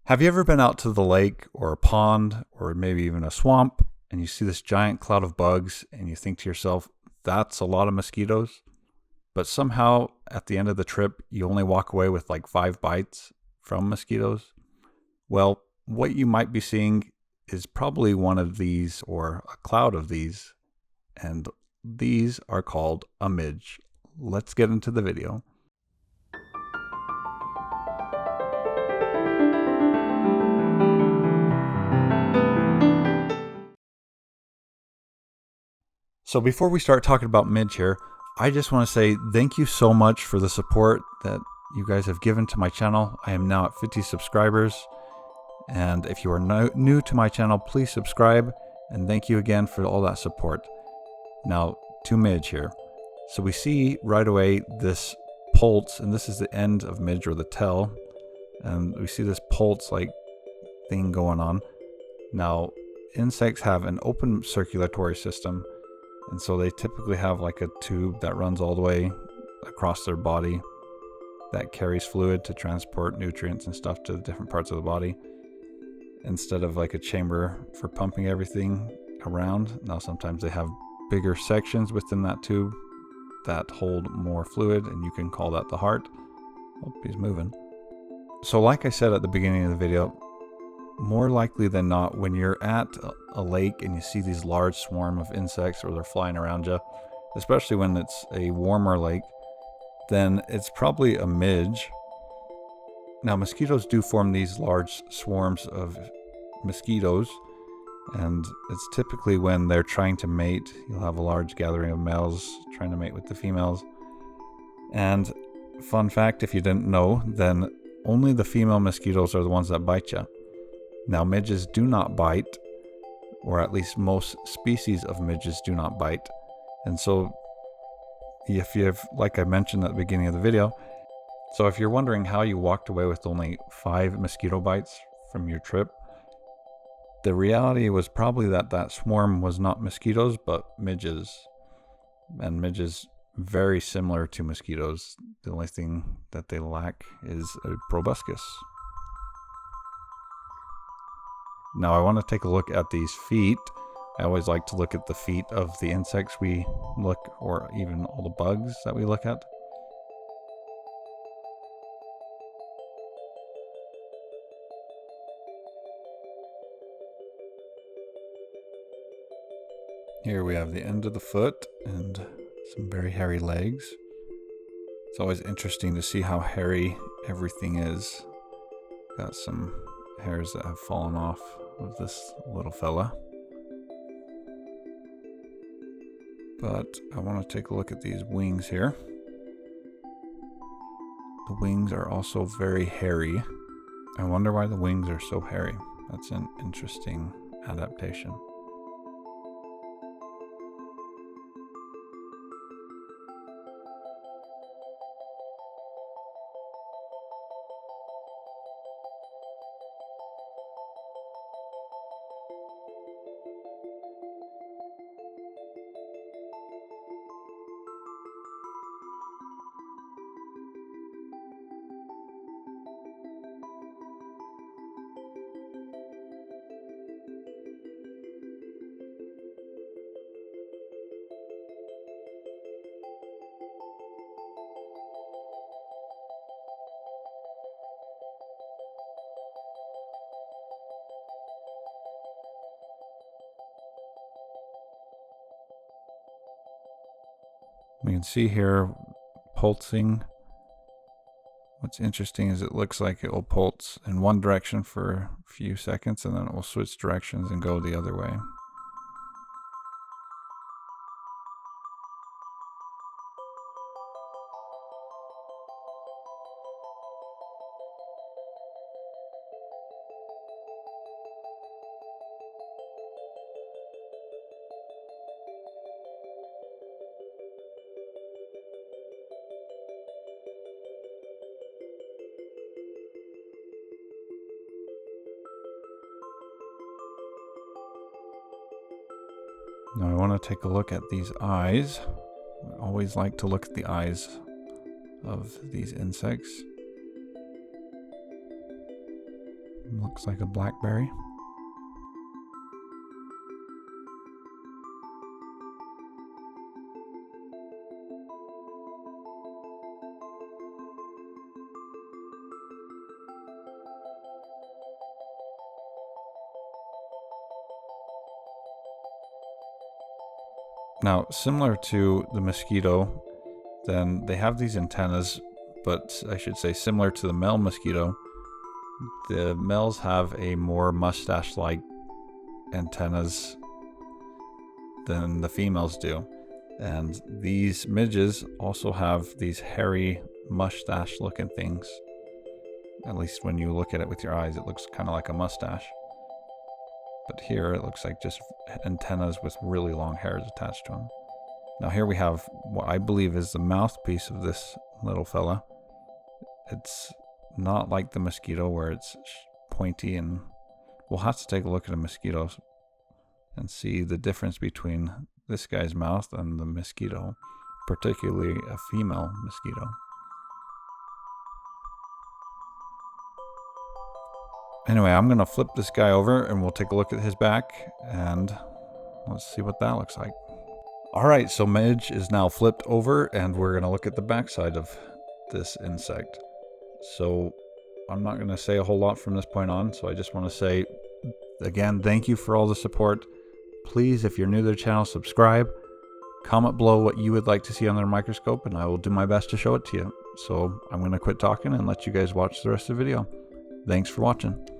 Have you ever been out to the lake or a pond or maybe even a swamp and you see this giant cloud of bugs and you think to yourself, that's a lot of mosquitoes? But somehow at the end of the trip, you only walk away with like 5 bites from mosquitoes? Well, what you might be seeing is probably one of these or a cloud of these, and these are called a midge. Let's get into the video. So before we start talking about Midge here, I just want to say thank you so much for the support that you guys have given to my channel. I am now at 50 subscribers. And if you are new to my channel, please subscribe. And thank you again for all that support. Now to Midge here. So we see right away this pulse, and this is the end of Midge or the tail. And we see this pulse like thing going on. Now insects have an open circulatory system. And so they typically have like a tube that runs all the way across their body that carries fluid to transport nutrients and stuff to the different parts of the body, instead of like a chamber for pumping everything around. Now sometimes they have bigger sections within that tube that hold more fluid, and you can call that the heart. Oh, he's moving. So like I said at the beginning of the video, more likely than not, when you're at a lake and you see these large swarm of insects or they're flying around you, especially when it's a warmer lake, then it's probably a midge. Now mosquitoes do form these large swarms of mosquitoes, and it's typically when they're trying to mate. You'll have a large gathering of males trying to mate with the females. And fun fact, if you didn't know, then only the female mosquitoes are the ones that bite you. Now midges do not bite, or at least most species of midges do not bite. And so if you have, like I mentioned at the beginning of the video, so if you're wondering how you walked away with only 5 mosquito bites from your trip, the reality was probably that swarm was not mosquitoes, but midges. And midges, very similar to mosquitoes. The only thing that they lack is a proboscis. Now I want to take a look at these feet. I always like to look at the feet of the insects we look, or even all the bugs that we look at. Here we have the end of the foot and some very hairy legs. It's always interesting to see how hairy everything is. Got some hairs that have fallen off of this little fella. But I want to take a look at these wings here. The wings are also very hairy. I wonder why the wings are so hairy. That's an interesting adaptation. We can see here pulsing. What's interesting is it looks like it will pulse in one direction for a few seconds and then it will switch directions and go the other way. Now I want to take a look at these eyes. I always like to look at the eyes of these insects. Looks like a blackberry. Now, similar to the mosquito, then they have these antennas, but I should say similar to the male mosquito, the males have a more mustache-like antennas than the females do. And these midges also have these hairy mustache-looking things. At least when you look at it with your eyes, it looks kind of like a mustache. But here it looks like just antennas with really long hairs attached to them. Now here we have what I believe is the mouthpiece of this little fella. It's not like the mosquito where it's pointy, and we'll have to take a look at a mosquito and see the difference between this guy's mouth and the mosquito, particularly a female mosquito. Anyway, I'm going to flip this guy over and we'll take a look at his back and let's see what that looks like. Alright, so Midge is now flipped over and we're going to look at the backside of this insect. So I'm not going to say a whole lot from this point on, so I just want to say again, thank you for all the support. Please, if you're new to the channel, subscribe. Comment below what you would like to see on their microscope and I will do my best to show it to you. So I'm going to quit talking and let you guys watch the rest of the video. Thanks for watching.